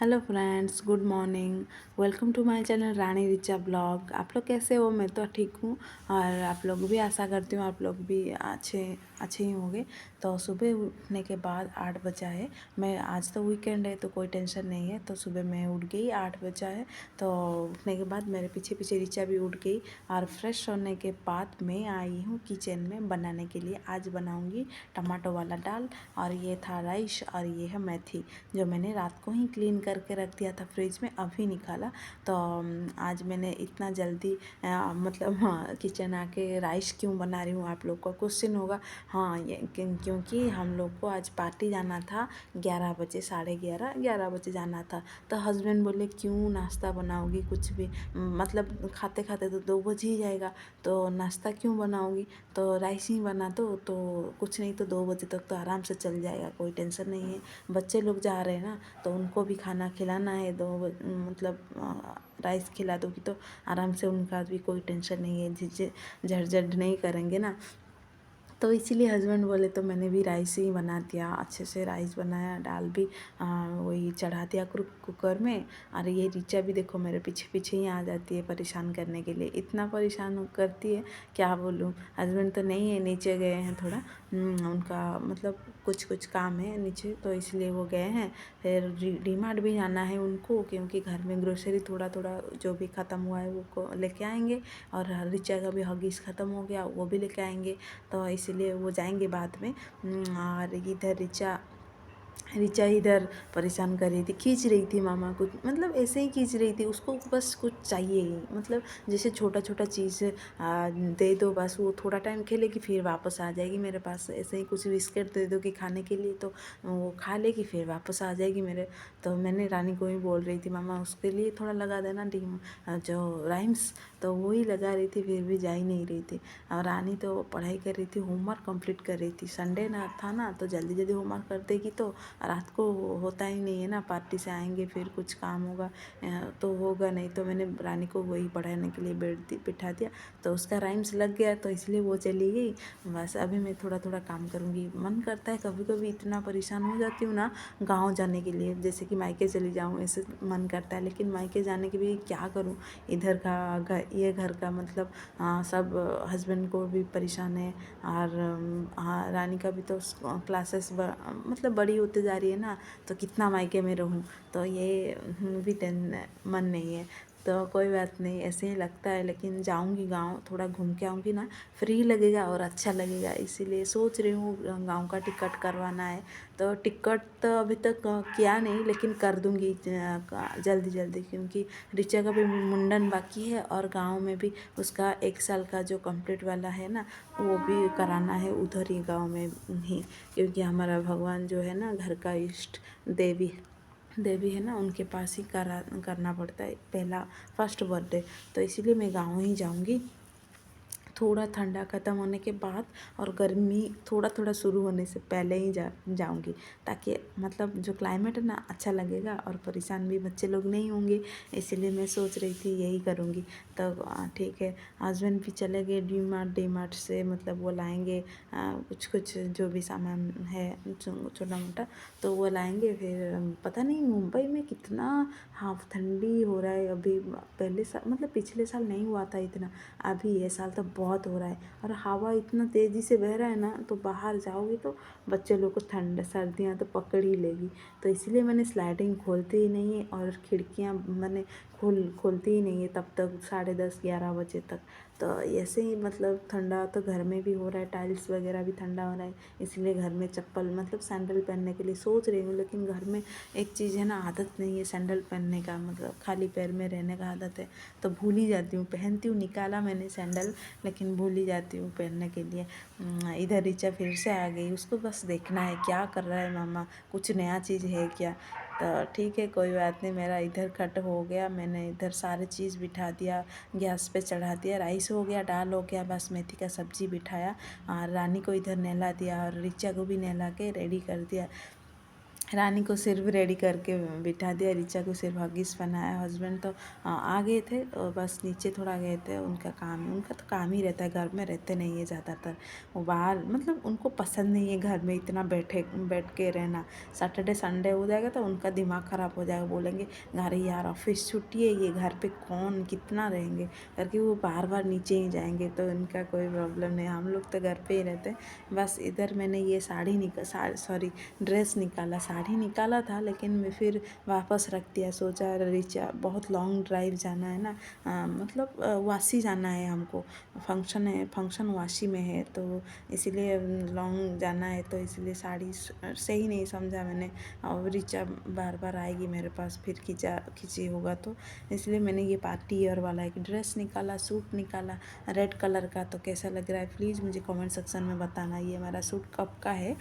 Hello friends, good morning. Welcome to my channel Rani Richa blog. आप लोग कैसे हो? मैं तो ठीक हूँ और आप लोग भी, आशा करती हूँ आप लोग भी अच्छे अच्छे ही होंगे। तो सुबह उठने के बाद 8 बजा है। मैं आज तो वीकेंड है तो कोई टेंशन नहीं है। तो सुबह मैं उठ गई, 8 बजा है। तो उठने के बाद मेरे पीछे पीछे रिचा भी उठ गई और फ्रेश होने के बाद मैं आई हूँ किचन में बनाने के लिए। आज बनाऊँगी टमाटो वाला दाल और ये था राइस और ये है मेथी जो मैंने रात को ही क्लीन करके रख दिया था फ्रिज में, अभी निकाला। तो आज मैंने इतना जल्दी हाँ, किचन आके राइस क्यों बना रही हूँ, आप लोग का क्वेश्चन होगा। हाँ, ये क्योंकि हम लोग को आज पार्टी जाना था 11 बजे, 11:30 बजे जाना था। तो हस्बैंड बोले क्यों नाश्ता बनाओगी, कुछ भी मतलब खाते खाते तो 2 बज ही जाएगा, तो नाश्ता क्यों बनाओगी, तो राइस ही बना दो। तो कुछ नहीं तो 2 बजे तक तो आराम से चल जाएगा, कोई टेंशन नहीं है। बच्चे लोग जा रहे हैं ना, तो उनको भी खाना खिलाना है। राइस खिला दोगी तो आराम से, उनका भी कोई टेंशन नहीं है, झटझट नहीं करेंगे ना। तो इसीलिए हस्बैंड बोले तो मैंने भी राइस ही बना दिया, अच्छे से राइस बनाया, दाल भी वही चढ़ा दिया कुकर में। और ये रीचा भी देखो मेरे पीछे पीछे ही आ जाती है परेशान करने के लिए, इतना परेशान करती है क्या बोलूँ। हस्बैंड तो नहीं है, नीचे गए हैं थोड़ा, उनका मतलब कुछ कुछ काम है नीचे, तो इसलिए वो गए हैं। फिर डीमार्ट भी जाना है उनको, क्योंकि घर में ग्रोसरी थोड़ा थोड़ा जो भी ख़त्म हुआ है वो को लेके आएंगे। और ऋचा का भी हॉगीज ख़त्म हो गया, वो भी लेके आएंगे। तो इसीलिए वो जाएंगे बाद में। और इधर ऋचा ऋचा इधर परेशान कर रही थी, खींच रही थी मामा कुछ, मतलब ऐसे ही खींच रही थी, उसको बस कुछ चाहिए ही, मतलब जैसे छोटा छोटा चीज़ दे दो बस, वो थोड़ा टाइम खेलेगी फिर वापस आ जाएगी मेरे पास। ऐसे ही कुछ बिस्किट दे दो कि खाने के लिए, तो वो खा लेगी फिर वापस आ जाएगी मेरे। तो मैंने रानी को ही बोल रही थी मामा उसके लिए थोड़ा लगा देना जो राइम्स, तो वो ही लगा रही थी, फिर भी जा ही नहीं रही थी। और रानी तो पढ़ाई कर रही थी, होमवर्क कंप्लीट कर रही थी। संडे ना था ना, तो जल्दी जल्दी होमवर्क कर देगी तो रात को होता ही नहीं है ना, पार्टी से आएंगे फिर कुछ काम होगा तो होगा नहीं। तो मैंने रानी को वही पढ़ाने के लिए बिठा दिया, तो उसका राइम्स लग गया, तो इसलिए वो चली गई। बस अभी मैं थोड़ा थोड़ा काम करूँगी। मन करता है कभी कभी, इतना परेशान हो जाती हूँ ना गाँव जाने के लिए, जैसे कि मायके चली जाऊँ ऐसे मन करता है, लेकिन मायके जाने के भी क्या करूँ। इधर का ये घर का मतलब सब हस्बैंड को भी परेशान है। और हाँ, रानी का भी तो क्लासेस मतलब बड़ी होते जा रही है ना, तो कितना मायके में रहूँ, तो ये भी मन नहीं है। तो कोई बात नहीं, ऐसे ही लगता है, लेकिन जाऊंगी गांव, थोड़ा घूम के आऊँगी ना, फ्री लगेगा और अच्छा लगेगा। इसीलिए सोच रही हूँ गांव का टिकट करवाना है। तो टिकट तो अभी तक किया नहीं, लेकिन कर दूंगी जल्दी जल्दी, क्योंकि ऋचा का भी मुंडन बाकी है और गांव में भी उसका 1 साल का जो कंप्लीट वाला है ना, वो भी कराना है उधर ही गांव में ही। क्योंकि हमारा भगवान जो है ना, घर का इष्ट देवी देवी है ना, उनके पास ही करना पड़ता है पहला फर्स्ट बर्थडे। तो इसीलिए मैं गाँव ही जाऊँगी, थोड़ा ठंडा ख़त्म होने के बाद और गर्मी थोड़ा थोड़ा शुरू होने से पहले ही जाऊंगी, ताकि मतलब जो क्लाइमेट है ना अच्छा लगेगा और परेशान भी बच्चे लोग नहीं होंगे। इसीलिए मैं सोच रही थी यही करूँगी। तो ठीक है, हस्बैंड भी चले गए डी मार्ट से, मतलब वो लाएंगे कुछ कुछ जो भी सामान है छोटा मोटा, तो वो लाएंगे। फिर पता नहीं मुंबई में कितना हाफ ठंडी हो रहा है अभी, पहले साल मतलब पिछले साल नहीं हुआ था इतना, अभी ये साल तो बहुत हो रहा है। और हवा इतना तेज़ी से बह रहा है ना, तो बाहर जाओगे तो बच्चे लोग को ठंड सर्दियाँ तो पकड़ ही लेगी। तो इसलिए मैंने स्लाइडिंग खोलती ही नहीं है और खिड़कियाँ मैंने खोलती ही नहीं है तब तक 10:30-11 बजे तक। तो ऐसे ही मतलब ठंडा तो घर में भी हो रहा है, टाइल्स वगैरह भी ठंडा हो रहा है। इसलिए घर में चप्पल मतलब सैंडल पहनने के लिए सोच रही हूँ, लेकिन घर में एक चीज़ है ना, आदत नहीं है सैंडल पहनने का, मतलब खाली पैर में रहने का आदत है, तो भूल ही जाती हूँ। पहनती हूँ, निकाला मैंने सैंडल, लेकिन भूल ही जाती हूँ पहनने के लिए। इधर ऋचा फिर से आ गई, उसको बस देखना है क्या कर रहा है मामा, कुछ नया चीज़ है क्या। तो ठीक है, कोई बात नहीं, मेरा इधर कट हो गया, मैंने इधर सारे चीज़ बिठा दिया, गैस पे चढ़ा दिया, राइस हो गया, दाल हो गया, बस मेथी का सब्जी बिठाया और रानी को इधर नहला दिया और ऋचा को भी नहला के रेडी कर दिया। रानी को सिर्फ रेडी करके बिठा दिया, ऋचा को सिर्फ हगिस बनाया। हस्बैंड तो आ गए थे और बस नीचे थोड़ा गए थे, उनका तो काम ही रहता है, घर में रहते नहीं है ज़्यादातर। वो बाहर मतलब उनको पसंद नहीं है घर में इतना बैठ के रहना। सैटरडे संडे हो जाएगा तो उनका दिमाग ख़राब हो जाएगा, बोलेंगे अरे यार ऑफिस छुट्टी है, ये घर पे कौन कितना रहेंगे करके वो बार बार नीचे ही जाएंगे। तो इनका कोई प्रॉब्लम नहीं, हम लोग तो घर पे ही रहते हैं। बस इधर मैंने ये ड्रेस निकाला, साड़ी निकाला था, लेकिन मैं फिर वापस रख दिया। सोचा ऋचा बहुत लॉन्ग ड्राइव जाना है ना, मतलब वाशी जाना है हमको, फंक्शन वाशी में है, तो इसीलिए लॉन्ग जाना है, तो इसलिए साड़ी सही नहीं समझा मैंने। और ऋचा बार बार आएगी मेरे पास, फिर खिंची होगा, तो इसलिए मैंने ये पार्टी ईयर वाला एक ड्रेस निकाला, सूट निकाला रेड कलर का। तो कैसा लग रहा है प्लीज़ मुझे कमेंट सेक्शन में बताना। ये हमारा सूट कब का है,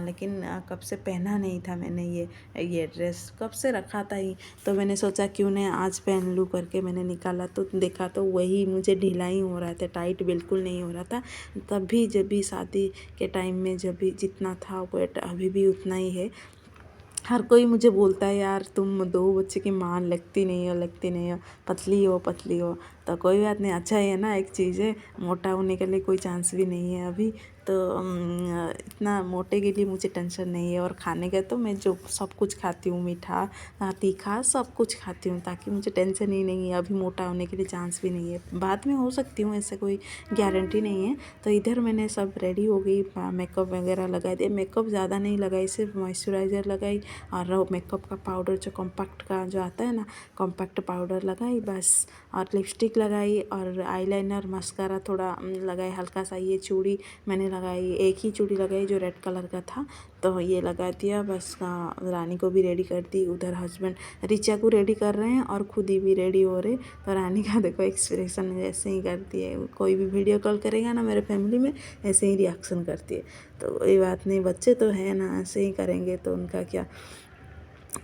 लेकिन कब से पहना नहीं था मैंने ये ड्रेस, कब से रखा था ही, तो मैंने सोचा क्यों नहीं आज पहन लूँ करके मैंने निकाला। तो देखा तो वही मुझे ढीला ही हो रहा था, टाइट बिल्कुल नहीं हो रहा था। तब भी जब भी शादी के टाइम में जब भी जितना था वेट अभी भी उतना ही है। हर कोई मुझे बोलता है यार तुम 2 बच्चे की माँ लगती नहीं हो, पतली हो। तो कोई बात नहीं, अच्छा ही है ना, एक चीज़ है, मोटा होने के लिए कोई चांस भी नहीं है अभी। तो इतना मोटे के लिए मुझे टेंशन नहीं है। और खाने का तो मैं जो सब कुछ खाती हूँ, मीठा तीखा सब कुछ खाती हूँ, ताकि मुझे टेंशन ही नहीं है। अभी मोटा होने के लिए चांस भी नहीं है, बाद में हो सकती हूँ, ऐसे कोई गारंटी नहीं है। तो इधर मैंने सब रेडी हो गई, मेकअप वगैरह लगा दिया। मेकअप ज़्यादा नहीं लगाई, सिर्फ मॉइस्चराइज़र लगाई और मेकअप का पाउडर जो कॉम्पैक्ट का जो आता है ना, कॉम्पैक्ट पाउडर लगाई बस। और लिपस्टिक लगाई और आईलाइनर मस्कारा थोड़ा लगाई हल्का सा। ये चूड़ी मैंने लगाई, एक ही चूड़ी लगाई जो रेड कलर का था, तो ये लगा दिया बस। रानी को भी रेडी कर दी। उधर हस्बैंड ऋचा को रेडी कर रहे हैं और खुद ही भी रेडी हो रहे। तो रानी का देखो एक्सप्रेशन ऐसे ही करती है, कोई भी वीडियो कॉल करेगा ना मेरे फैमिली में ऐसे ही रिएक्शन करती है। तो कोई बात नहीं, बच्चे तो हैं ना, ऐसे ही करेंगे तो उनका क्या।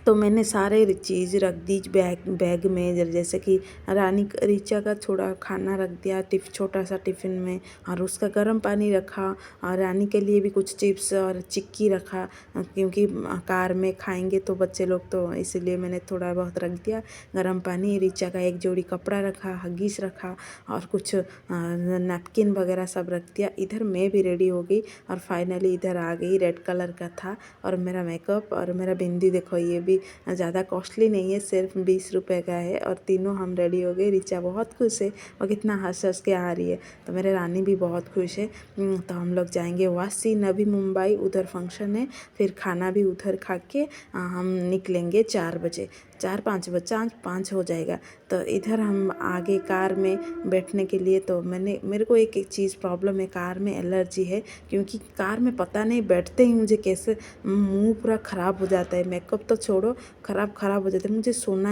तो मैंने सारे चीज़ रख दी बैग में, जैसे कि रानी ऋचा का थोड़ा खाना रख दिया छोटा सा टिफ़िन में, और उसका गर्म पानी रखा। और रानी के लिए भी कुछ चिप्स और चिक्की रखा, क्योंकि कार में खाएंगे तो बच्चे लोग, तो इसीलिए मैंने थोड़ा बहुत रख दिया गर्म पानी। ऋचा का एक जोड़ी कपड़ा रखा, हगीस रखा और कुछ नैपकिन वगैरह सब रख दिया। इधर मैं भी रेडी हो गई और फाइनली इधर आ गई। रेड कलर का था और मेरा मेकअप और मेरा बिंदी देखो, ये भी ज़्यादा कॉस्टली नहीं है, सिर्फ 20 रुपये का है। और तीनों हम रेडी हो गए। ऋचा बहुत खुश है और कितना हंस हंस के आ रही है, तो मेरे रानी भी बहुत खुश है। तो हम लोग जाएंगे वाशी नवी मुंबई, उधर फंक्शन है, फिर खाना भी उधर खा के हम निकलेंगे 4 बजे, 4-5 बजे, 5 हो जाएगा। तो इधर हम आगे कार में बैठने के लिए, तो मेरे को एक चीज़ प्रॉब्लम है, कार में एलर्जी है, क्योंकि कार में पता नहीं बैठते ही मुझे कैसे मुंह पूरा ख़राब हो जाता है। मेकअप तो छोड़ो, ख़राब हो जाता है, मुझे सोना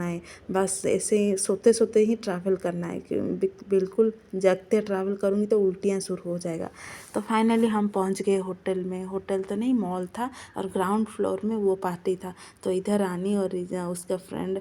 है बस। ऐसे ही सोते सोते ही ट्रैवल करना है, बिल्कुल जगते ट्रैवल करूँगी तो उल्टियाँ शुरू हो जाएगा। तो फाइनली हम पहुंच गए होटल में, होटल तो नहीं मॉल था, और ग्राउंड फ्लोर में वो पार्टी था। तो इधर रानी और उसका फ्रेंड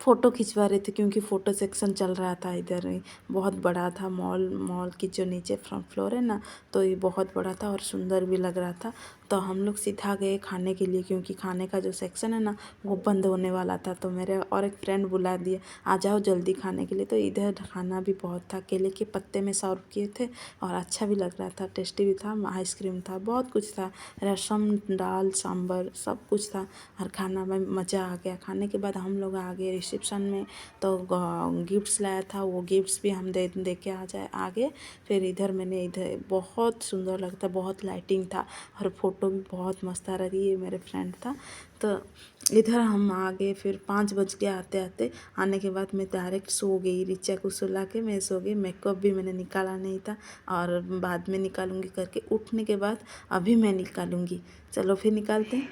फ़ोटो खिंचवा रहे थे, क्योंकि फ़ोटो सेक्शन चल रहा था इधर ही। बहुत बड़ा था मॉल की जो नीचे फ्रंट फ्लोर है ना, तो ये बहुत बड़ा था और सुंदर भी लग रहा था। तो हम लोग सीधा गए खाने के लिए, क्योंकि खाने का जो सेक्शन है ना वो बंद होने वाला था। तो मेरे और एक फ्रेंड बुला दिया, आ जाओ जल्दी खाने के लिए। तो इधर खाना भी बहुत था, केले के पत्ते में सर्व किए थे और अच्छा भी लग रहा था, टेस्टी भी था, आइसक्रीम था, बहुत कुछ था, रसम दाल सांभर सब कुछ था। और खाना में मज़ा आ गया। खाने के बाद हम लोग आ गए रिसेप्शन में, तो गिफ्ट्स लाया था, वो गिफ्ट्स भी हम दे के आगे। फिर इधर मैंने इधर बहुत सुंदर लगता, बहुत लाइटिंग था और फ़ोटो भी बहुत मस्त आ रही है, मेरे फ्रेंड था। तो इधर हम आ गए, फिर 5 बज के आते आने के बाद मैं डायरेक्ट सो गई। ऋचा को सुला के मैं सो गई। मेकअप भी मैंने निकाला नहीं था, और बाद में निकालूंगी करके उठने के बाद अभी मैं निकालूंगी। चलो फिर निकालते हैं।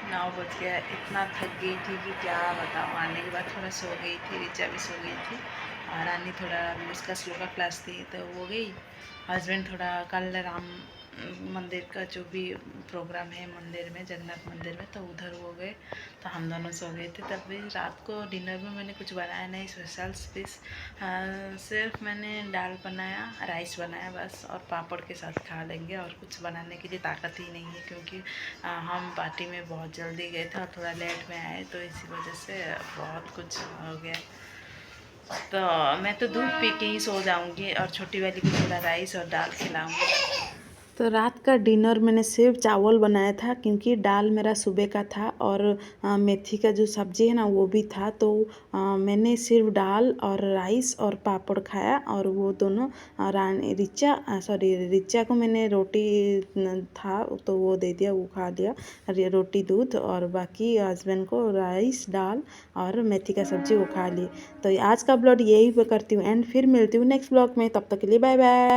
9 बज गया, इतना थक गई थी कि क्या बताऊँ। आने के बाद थोड़ा सो गई थी, ऋचा भी सो गई थी, और रानी थोड़ा उसका स्लो का क्लास थी तो वो गई। हस्बैंड थोड़ा कल मंदिर का जो भी प्रोग्राम है मंदिर में, जगन्नाथ मंदिर में, तो उधर हो गए। तो हम दोनों सो गए थे। तब भी रात को डिनर में मैंने कुछ बनाया नहीं स्पेशल स्पेस, सिर्फ मैंने दाल बनाया, राइस बनाया बस, और पापड़ के साथ खा लेंगे। और कुछ बनाने के लिए ताकत ही नहीं है, क्योंकि हम पार्टी में बहुत जल्दी गए थे और थोड़ा लेट में आए, तो इसी वजह से बहुत कुछ हो गया। तो मैं तो दूध पी के ही सो जाऊंगी, और छोटी वाली को थोड़ा राइस और दाल खिलाऊंगी। तो रात का डिनर मैंने सिर्फ चावल बनाया था, क्योंकि दाल मेरा सुबह का था, और मेथी का जो सब्ज़ी है ना वो भी था। तो मैंने सिर्फ दाल और राइस और पापड़ खाया, और वो दोनों रानी रिचा को मैंने रोटी था तो वो दे दिया, वो खा लिया रोटी दूध, और बाकी हस्बैंड को राइस दाल और मेथी का सब्ज़ी वो खा ली। तो आज का ब्लॉग यही करती हूँ एंड, फिर मिलती हूँ नेक्स्ट ब्लॉग में। तब तक के लिए बाय बाय।